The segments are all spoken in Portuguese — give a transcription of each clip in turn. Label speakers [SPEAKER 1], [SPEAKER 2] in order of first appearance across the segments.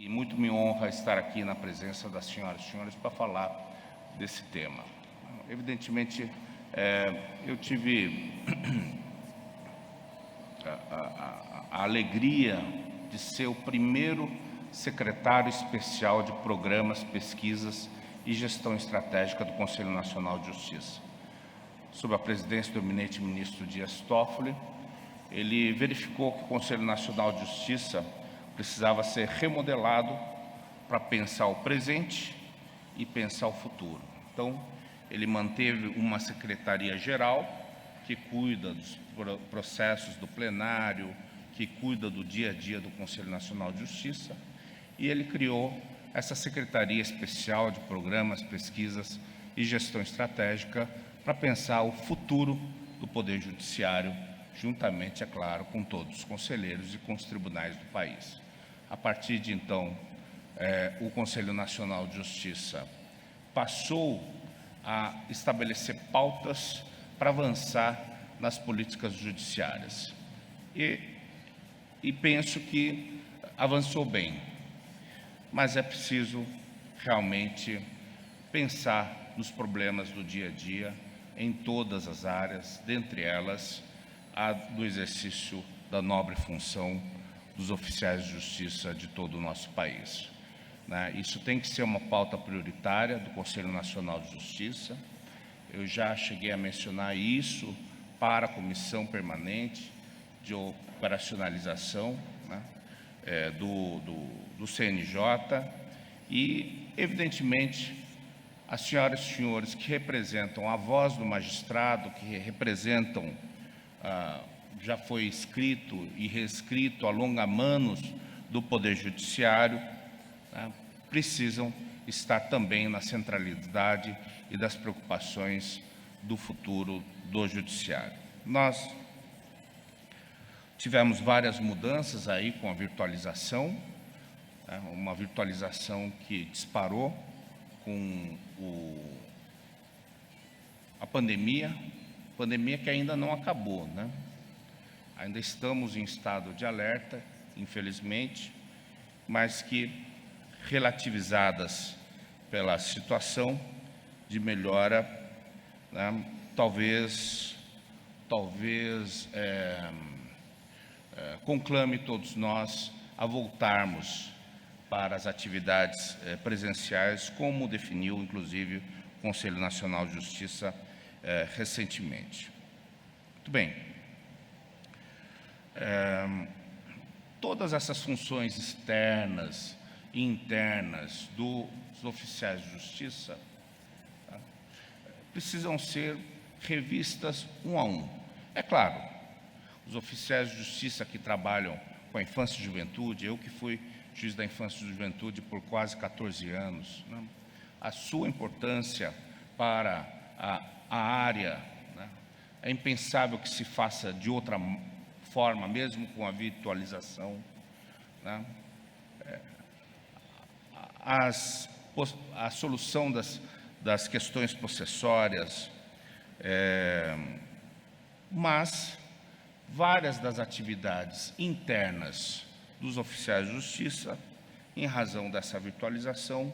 [SPEAKER 1] E muito me honra estar aqui na presença das senhoras e senhores para falar desse tema. Evidentemente, eu tive a alegria de ser o primeiro secretário especial de Programas, Pesquisas e Gestão Estratégica do Conselho Nacional de Justiça. Sob a presidência do eminente ministro Dias Toffoli, ele verificou que o Conselho Nacional de Justiça precisava ser remodelado para pensar o presente e pensar o futuro. Então, ele manteve uma secretaria-geral que cuida dos processos do plenário, que cuida do dia a dia do Conselho Nacional de Justiça, e ele criou essa Secretaria Especial de Programas, Pesquisas e Gestão Estratégica para pensar o futuro do Poder Judiciário, juntamente, é claro, com todos os conselheiros e com os tribunais do país. A partir de então, o Conselho Nacional de Justiça passou a estabelecer pautas para avançar nas políticas judiciárias. E penso que avançou bem, mas é preciso realmente pensar nos problemas do dia a dia, em todas as áreas, dentre elas a do exercício da nobre função dos oficiais de justiça de todo o nosso país. Isso tem que ser uma pauta prioritária do Conselho Nacional de Justiça. Eu já cheguei a mencionar isso para a Comissão Permanente de Operacionalização do CNJ e, evidentemente, as senhoras e senhores que representam a voz do magistrado, que representam, já foi escrito e reescrito a longa-manos do Poder Judiciário, precisam estar também na centralidade e das preocupações do futuro do Judiciário. Nós tivemos várias mudanças aí com a virtualização, uma virtualização que disparou com a pandemia que ainda não acabou, Ainda estamos em estado de alerta, infelizmente, mas que, relativizadas pela situação de melhora, talvez conclame todos nós a voltarmos para as atividades presenciais, como definiu, inclusive, o Conselho Nacional de Justiça recentemente. Muito bem. Todas essas funções externas e internas dos oficiais de justiça precisam ser revistas um a um. É claro, os oficiais de justiça que trabalham com a infância e juventude, eu que fui juiz da infância e juventude por quase 14 anos, a sua importância para a área, é impensável que se faça de outra forma, mesmo com a virtualização. A solução das questões processórias, mas várias das atividades internas dos oficiais de justiça, em razão dessa virtualização,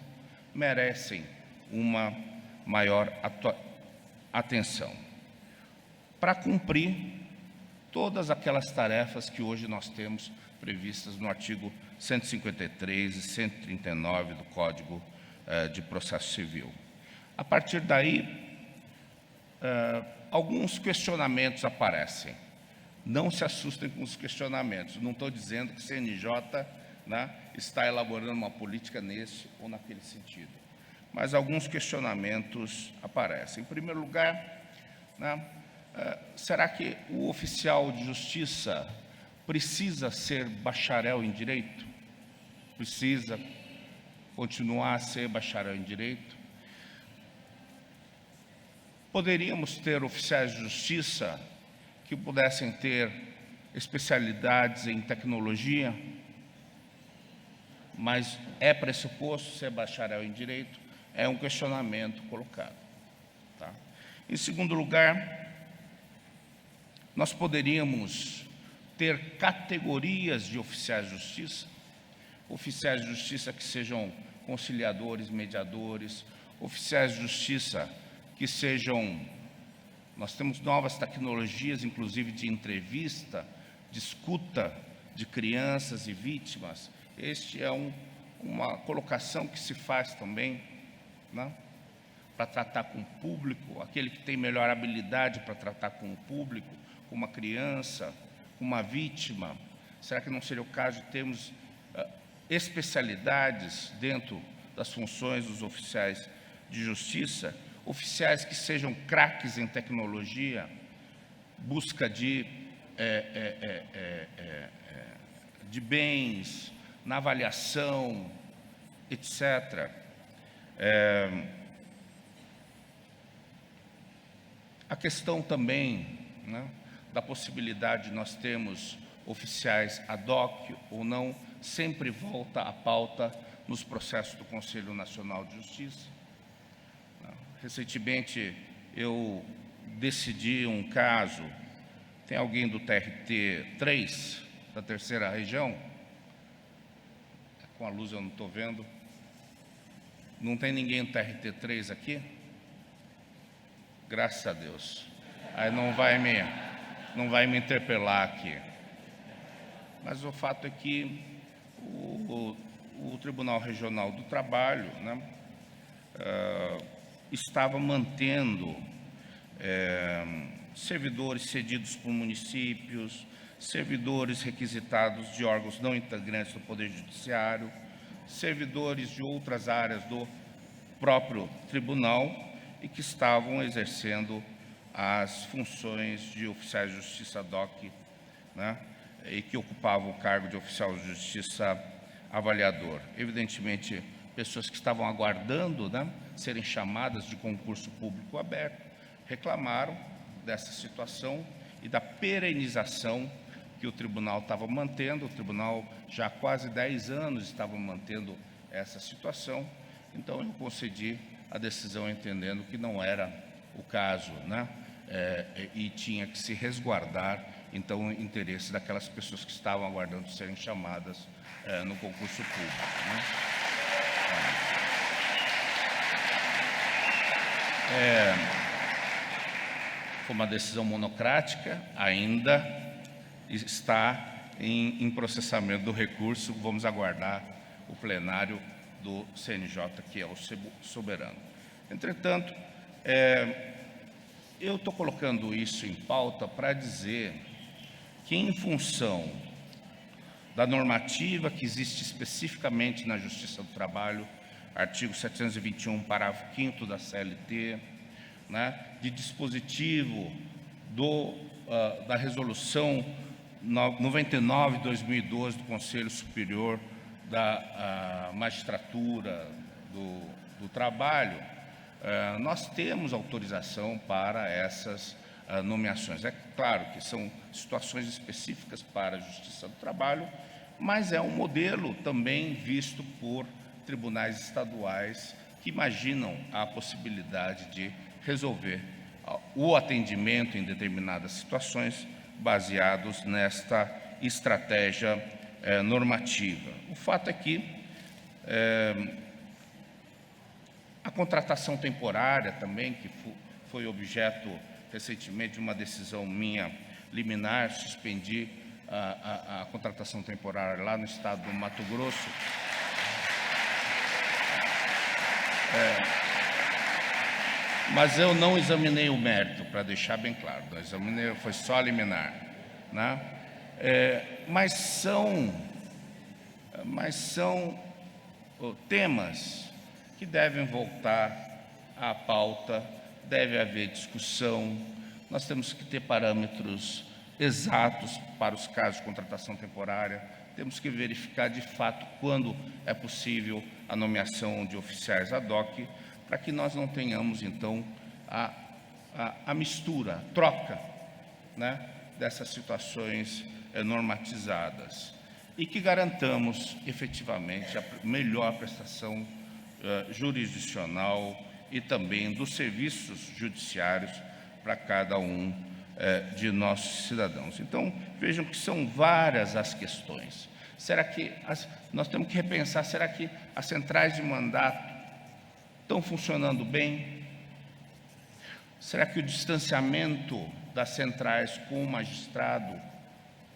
[SPEAKER 1] merecem uma maior atenção para cumprir todas aquelas tarefas que hoje nós temos previstas no artigo 153 e 139 do Código de Processo Civil. A partir daí, alguns questionamentos aparecem. Não se assustem com os questionamentos. Não estou dizendo que o CNJ está elaborando uma política nesse ou naquele sentido. Mas alguns questionamentos aparecem. Em primeiro lugar, será que o oficial de justiça precisa ser bacharel em direito? Precisa continuar a ser bacharel em direito? Poderíamos ter oficiais de justiça que pudessem ter especialidades em tecnologia, mas é pressuposto ser bacharel em direito? É um questionamento colocado. Em segundo lugar, nós poderíamos ter categorias de oficiais de justiça, oficiais de justiça que sejam conciliadores, mediadores, oficiais de justiça que sejam... Nós temos novas tecnologias, inclusive de entrevista, de escuta de crianças e vítimas. Este é uma colocação que se faz também, né, para tratar com o público, aquele que tem melhor habilidade para tratar com o público, com uma criança, com uma vítima. Será que não seria o caso de termos especialidades dentro das funções dos oficiais de justiça? Oficiais que sejam craques em tecnologia, busca de bens, na avaliação, etc. A questão também, né, da possibilidade de nós termos oficiais ad hoc ou não, sempre volta à pauta nos processos do Conselho Nacional de Justiça. Recentemente, eu decidi um caso. Tem alguém do TRT 3, da terceira região? Com a luz eu não estou vendo. Não tem ninguém do TRT 3 aqui? Graças a Deus. Aí não vai me interpelar aqui. Mas o fato é que o Tribunal Regional do Trabalho, né, estava mantendo servidores cedidos por municípios, servidores requisitados de órgãos não integrantes do Poder Judiciário, servidores de outras áreas do próprio tribunal e que estavam exercendo as funções de oficiais de justiça ad hoc, né, e que ocupavam o cargo de oficial de justiça avaliador. Evidentemente, pessoas que estavam aguardando, né, serem chamadas de concurso público aberto, reclamaram dessa situação e da perenização que o tribunal estava mantendo. O tribunal já há quase 10 anos estava mantendo essa situação, então eu concedi a decisão entendendo que não era o caso, né, e tinha que se resguardar, então, o interesse daquelas pessoas que estavam aguardando serem chamadas no concurso público, né. Foi uma decisão monocrática, ainda está em processamento do recurso. Vamos aguardar o plenário do CNJ, que é o soberano. Entretanto, eu estou colocando isso em pauta para dizer que, em função da normativa que existe especificamente na Justiça do Trabalho, artigo 721, parágrafo 5º da CLT, né, de dispositivo da resolução 99 de 2012 do Conselho Superior da Magistratura do Trabalho, nós temos autorização para essas nomeações. É claro que são situações específicas para a Justiça do Trabalho, mas é um modelo também visto por tribunais estaduais que imaginam a possibilidade de resolver o atendimento em determinadas situações baseados nesta estratégia normativa. O fato é que a contratação temporária também, que foi objeto recentemente de uma decisão minha liminar, suspendi a contratação temporária lá no estado do Mato Grosso. Mas eu não examinei o mérito, para deixar bem claro. Eu examinei, foi só liminar, né? Mas são temas que devem voltar à pauta, deve haver discussão. Nós temos que ter parâmetros exatos para os casos de contratação temporária, temos que verificar de fato quando é possível a nomeação de oficiais ad hoc, para que nós não tenhamos, então, a mistura, a troca, né, dessas situações normatizadas e que garantamos efetivamente a melhor prestação jurisdicional e também dos serviços judiciários para cada um de nossos cidadãos. Então, vejam que são várias as questões. Será que nós temos que repensar, será que as centrais de mandato estão funcionando bem? Será que o distanciamento das centrais com o magistrado,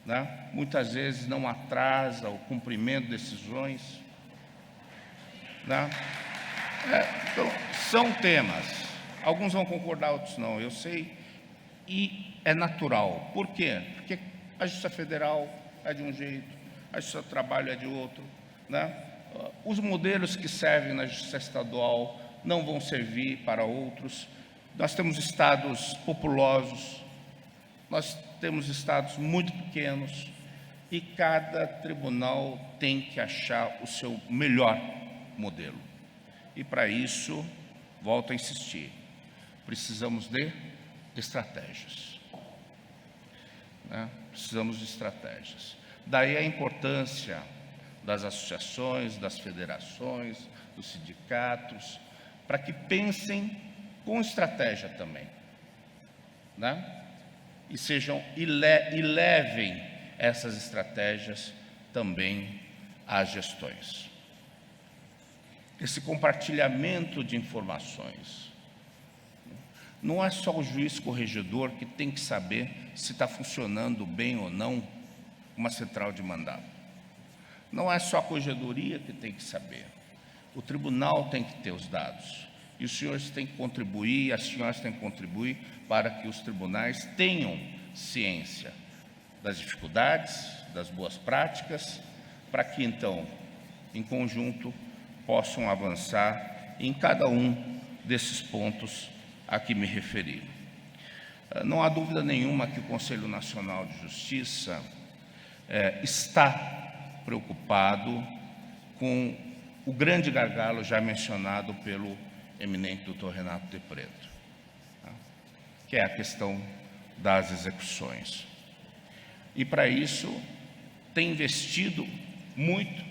[SPEAKER 1] né, muitas vezes não atrasa o cumprimento de decisões? Né? Então, são temas, alguns vão concordar, outros não, eu sei, e é natural. Por quê? Porque a Justiça Federal é de um jeito, a Justiça do Trabalho é de outro, né? Os modelos que servem na Justiça Estadual não vão servir para outros. Nós temos estados populosos, nós temos estados muito pequenos, e cada tribunal tem que achar o seu melhor modelo. E para isso, volto a insistir, precisamos de estratégias. Né? Precisamos de estratégias. Daí a importância das associações, das federações, dos sindicatos, para que pensem com estratégia também, né? E levem essas estratégias também às gestões. Esse compartilhamento de informações. Não é só o juiz corregedor que tem que saber se está funcionando bem ou não uma central de mandato. Não é só a corregedoria que tem que saber. O tribunal tem que ter os dados. E os senhores têm que contribuir, as senhoras têm que contribuir para que os tribunais tenham ciência das dificuldades, das boas práticas, para que, então, em conjunto, possam avançar em cada um desses pontos a que me referi. Não há dúvida nenhuma que o Conselho Nacional de Justiça está preocupado com o grande gargalo já mencionado pelo eminente doutor Renato de Preto, que é a questão das execuções. E para isso tem investido muito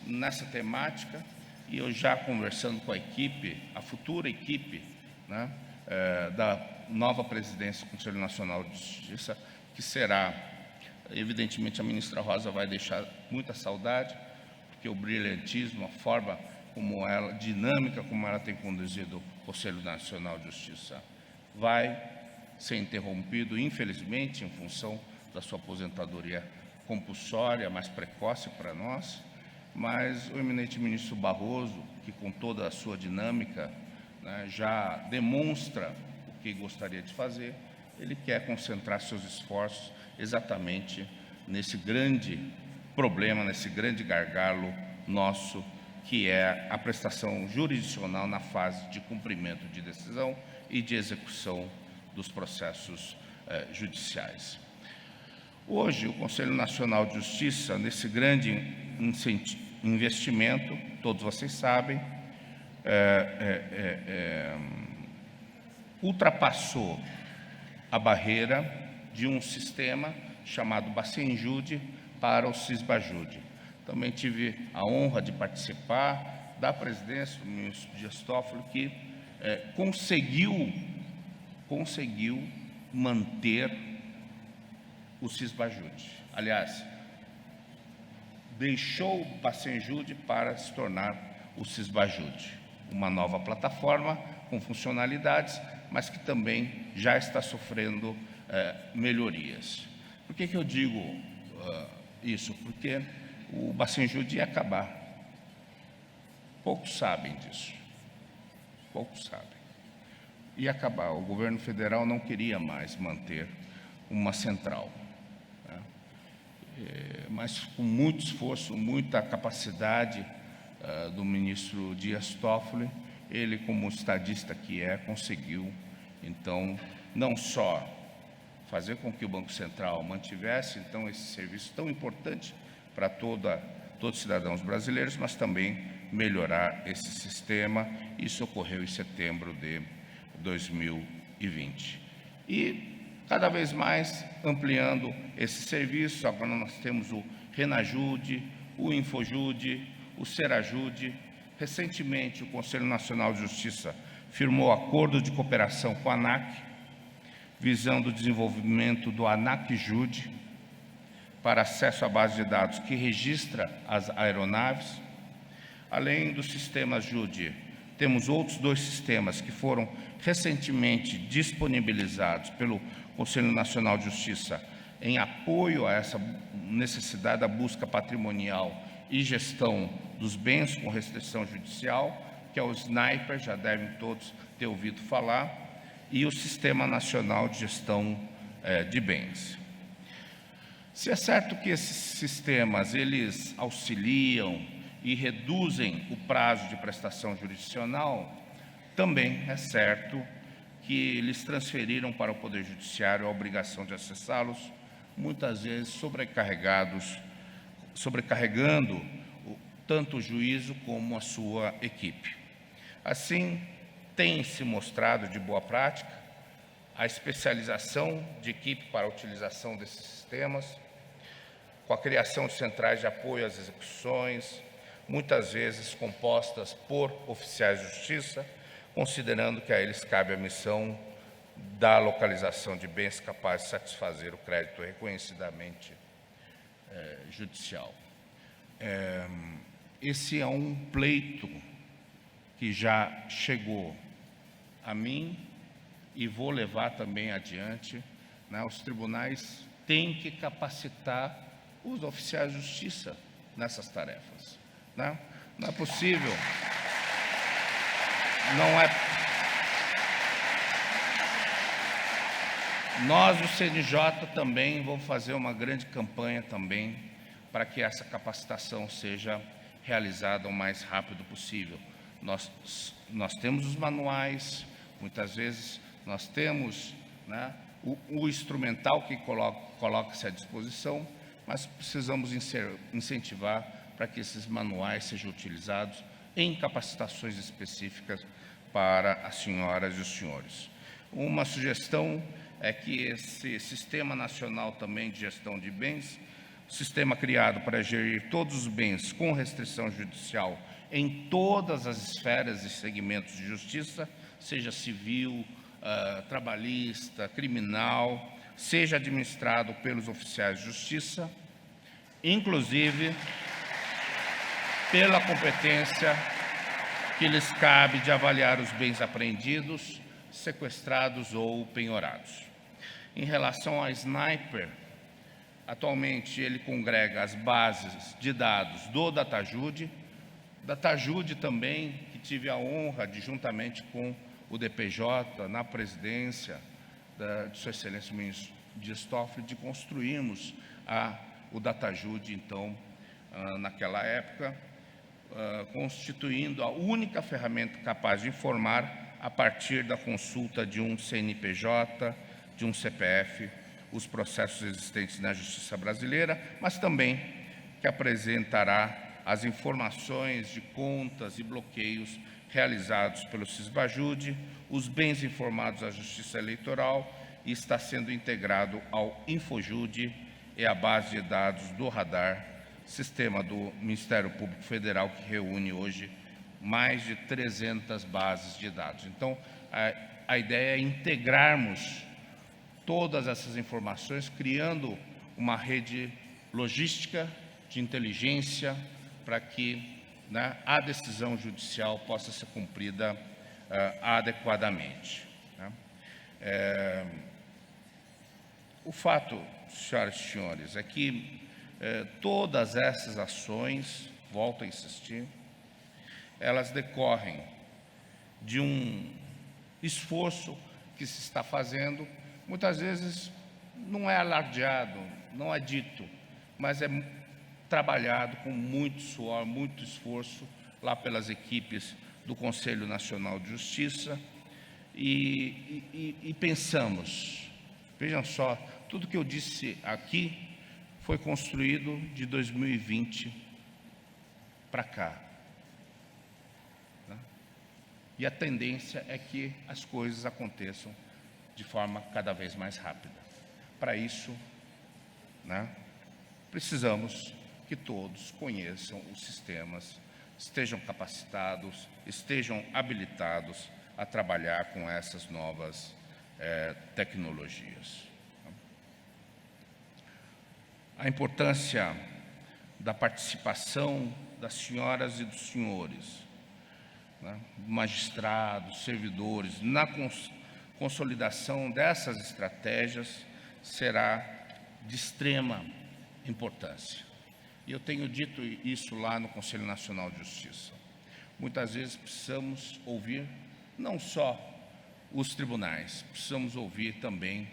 [SPEAKER 1] nessa temática, e eu já conversando com a equipe, a futura equipe, né, da nova presidência do Conselho Nacional de Justiça, que será, evidentemente, a ministra Rosa vai deixar muita saudade, porque o brilhantismo, a forma como ela, dinâmica como ela tem conduzido o Conselho Nacional de Justiça, vai ser interrompido, infelizmente, em função da sua aposentadoria compulsória, mais precoce para nós, mas o eminente ministro Barroso, que com toda a sua dinâmica, né, já demonstra o que gostaria de fazer, ele quer concentrar seus esforços exatamente nesse grande problema, nesse grande gargalo nosso, que é a prestação jurisdicional na fase de cumprimento de decisão e de execução dos processos judiciais. Hoje, o Conselho Nacional de Justiça, nesse grande investimento, todos vocês sabem, ultrapassou a barreira de um sistema chamado Bacenjude para o Cisbajude. Também tive a honra de participar da presidência do ministro Dias Toffoli, que conseguiu manter o Cisbajude. Aliás, deixou o Bacenjude para se tornar o Cisbajude, uma nova plataforma com funcionalidades, mas que também já está sofrendo melhorias. Por que eu digo isso? Porque o Bacenjude ia acabar. Poucos sabem disso. Poucos sabem. Ia acabar. O governo federal não queria mais manter uma central, né? Mas com muito esforço, muita capacidade do ministro Dias Toffoli, ele, como estadista que é, conseguiu, então, não só fazer com que o Banco Central mantivesse, então, esse serviço tão importante para todos os cidadãos brasileiros, mas também melhorar esse sistema. Isso ocorreu em setembro de 2020. E, cada vez mais, ampliando esse serviço, agora nós temos o Renajude, o Infojude, o Serajude. Recentemente, o Conselho Nacional de Justiça firmou acordo de cooperação com a ANAC, visando o desenvolvimento do ANAC-Jude, para acesso à base de dados que registra as aeronaves. Além dos sistemas JUDI, temos outros 2 sistemas que foram recentemente disponibilizados pelo Conselho Nacional de Justiça em apoio a essa necessidade da busca patrimonial e gestão dos bens com restrição judicial, que é o SNIPER, já devem todos ter ouvido falar, e o Sistema Nacional de Gestão de Bens. Se é certo que esses sistemas eles auxiliam e reduzem o prazo de prestação jurisdicional, também é certo que eles transferiram para o Poder Judiciário a obrigação de acessá-los, muitas vezes sobrecarregando tanto o juízo como a sua equipe. Assim, tem se mostrado de boa prática a especialização de equipe para a utilização desses sistemas, com a criação de centrais de apoio às execuções, muitas vezes compostas por oficiais de justiça, considerando que a eles cabe a missão da localização de bens capazes de satisfazer o crédito reconhecidamente judicial. Esse é um pleito que já chegou a mim e vou levar também adiante, né? Os tribunais têm que capacitar os oficiais de justiça nessas tarefas, né? Não é possível, não é... Nós, do CNJ, também vamos fazer uma grande campanha também para que essa capacitação seja realizada o mais rápido possível. Nós temos os manuais, muitas vezes nós temos, né, o instrumental que coloca-se à disposição, mas precisamos incentivar para que esses manuais sejam utilizados em capacitações específicas para as senhoras e os senhores. Uma sugestão é que esse Sistema Nacional também de Gestão de Bens, sistema criado para gerir todos os bens com restrição judicial em todas as esferas e segmentos de justiça, seja civil, trabalhista, criminal, seja administrado pelos oficiais de justiça, inclusive pela competência que lhes cabe de avaliar os bens apreendidos, sequestrados ou penhorados. Em relação ao SNIPER, atualmente ele congrega as bases de dados do DataJude também, que tive a honra de, juntamente com o DPJ, na presidência de Sua Excelência o Ministro Dias Toffoli, de construirmos o DataJude, então, naquela época, constituindo a única ferramenta capaz de informar, a partir da consulta de um CNPJ, de um CPF, os processos existentes na Justiça brasileira, mas também que apresentará as informações de contas e bloqueios realizados pelo Cisbajude, os bens informados à Justiça Eleitoral, e está sendo integrado ao Infojude e à base de dados do Radar, sistema do Ministério Público Federal, que reúne hoje mais de 300 bases de dados. Então, a ideia é integrarmos todas essas informações, criando uma rede logística de inteligência para que, né, a decisão judicial possa ser cumprida adequadamente, né? O fato, senhoras e senhores, é que todas essas ações, volto a insistir, elas decorrem de um esforço que se está fazendo, muitas vezes não é alardeado, não é dito, mas é trabalhado com muito suor, muito esforço lá pelas equipes do Conselho Nacional de Justiça e pensamos, vejam só, tudo que eu disse aqui foi construído de 2020 para cá. E a tendência é que as coisas aconteçam de forma cada vez mais rápida. Para isso, né, precisamos que todos conheçam os sistemas, estejam capacitados, estejam habilitados a trabalhar com essas novas tecnologias. A a importância da participação das senhoras e dos senhores, né, magistrados, servidores, na consolidação dessas estratégias será de extrema importância. E eu tenho dito isso lá no Conselho Nacional de Justiça. Muitas vezes precisamos ouvir não só os tribunais, precisamos ouvir também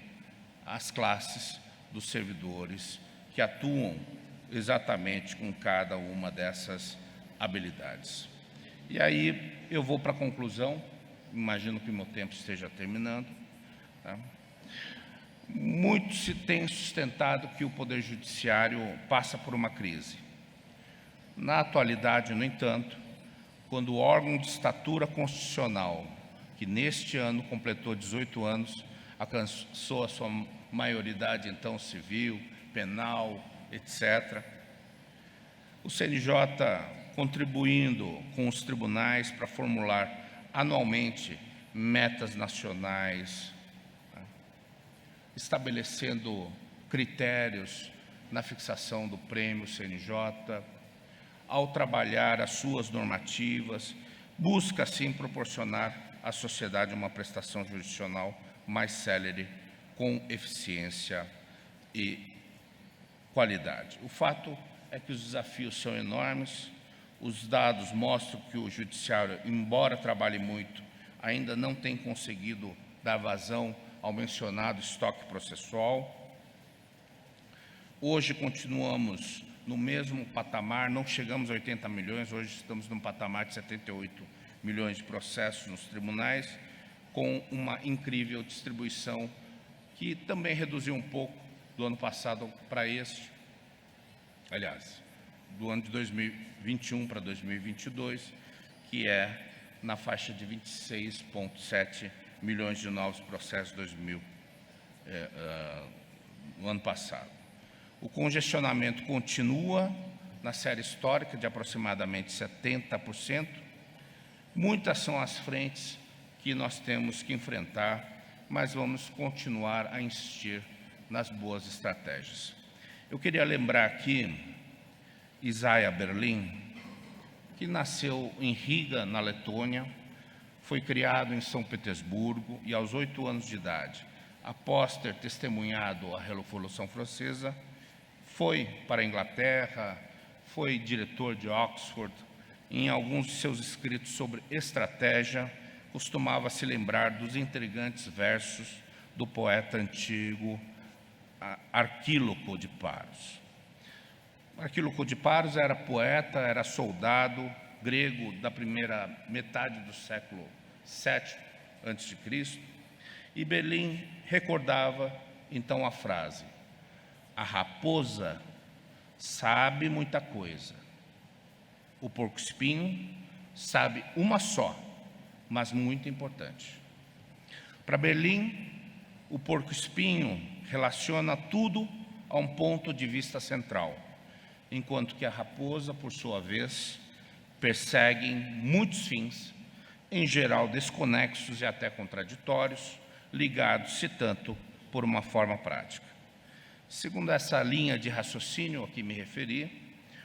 [SPEAKER 1] as classes dos servidores que atuam exatamente com cada uma dessas habilidades. E aí eu vou para a conclusão, imagino que o meu tempo esteja terminando. Tá? Muito se tem sustentado que o Poder Judiciário passa por uma crise. Na atualidade, no entanto, quando o órgão de estatura constitucional, que neste ano completou 18 anos, alcançou a sua maioridade, então, civil, penal, etc., o CNJ contribuindo com os tribunais para formular anualmente metas nacionais, né, estabelecendo critérios na fixação do prêmio CNJ, ao trabalhar as suas normativas, busca, assim, proporcionar à sociedade uma prestação jurisdicional mais célere, com eficiência e qualidade. O fato é que os desafios são enormes, os dados mostram que o Judiciário, embora trabalhe muito, ainda não tem conseguido dar vazão ao mencionado estoque processual. Hoje continuamos no mesmo patamar, não chegamos a 80 milhões, hoje estamos num patamar de 78 milhões de processos nos tribunais, com uma incrível distribuição que também reduziu um pouco do ano passado para este, aliás, do ano de 2021 para 2022, que é na faixa de 26,7 milhões de novos processos no ano passado. O congestionamento continua na série histórica de aproximadamente 70%. Muitas são as frentes que nós temos que enfrentar, mas vamos continuar a insistir nas boas estratégias. Eu queria lembrar aqui Isaiah Berlin, que nasceu em Riga, na Letônia, foi criado em São Petersburgo e, aos 8 anos de idade, após ter testemunhado a Revolução Francesa, foi para a Inglaterra, foi diretor de Oxford. Em alguns de seus escritos sobre estratégia, costumava se lembrar dos intrigantes versos do poeta antigo Arquíloco de Paros. Arquíloco de Paros era poeta, era soldado grego da primeira metade do século VII a.C., e Berlin recordava então a frase: a raposa sabe muita coisa, o porco-espinho sabe uma só, mas muito importante. Para Berlin, o porco-espinho relaciona tudo a um ponto de vista central, enquanto que a raposa, por sua vez, persegue muitos fins, em geral desconexos e até contraditórios, ligados, se tanto, por uma forma prática. Segundo essa linha de raciocínio a que me referi,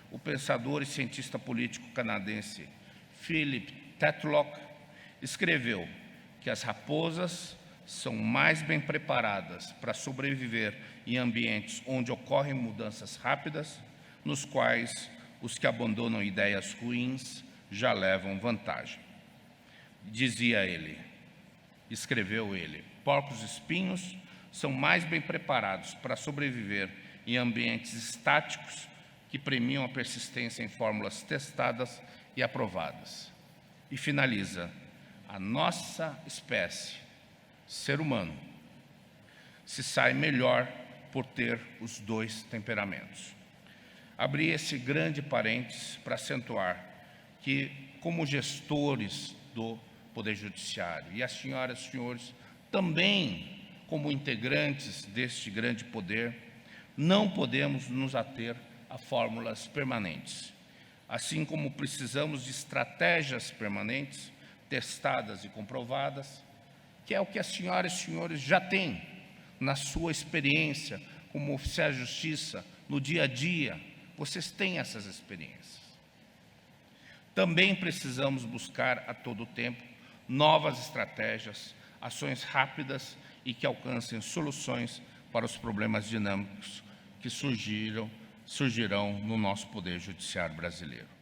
[SPEAKER 1] o pensador e cientista político canadense Philip Tetlock escreveu que as raposas são mais bem preparadas para sobreviver em ambientes onde ocorrem mudanças rápidas, nos quais os que abandonam ideias ruins já levam vantagem. Dizia ele, escreveu ele, porcos-espinhos são mais bem preparados para sobreviver em ambientes estáticos que premiam a persistência em fórmulas testadas e aprovadas. E finaliza, a nossa espécie, ser humano, se sai melhor por ter os dois temperamentos. Abri esse grande parênteses para acentuar que, como gestores do Poder Judiciário, e as senhoras e senhores também como integrantes deste grande poder, não podemos nos ater a fórmulas permanentes. Assim como precisamos de estratégias permanentes, testadas e comprovadas, que é o que as senhoras e senhores já têm na sua experiência como oficiais de justiça, no dia a dia, vocês têm essas experiências. Também precisamos buscar a todo tempo novas estratégias, ações rápidas e que alcancem soluções para os problemas dinâmicos que surgirão no nosso Poder Judiciário brasileiro.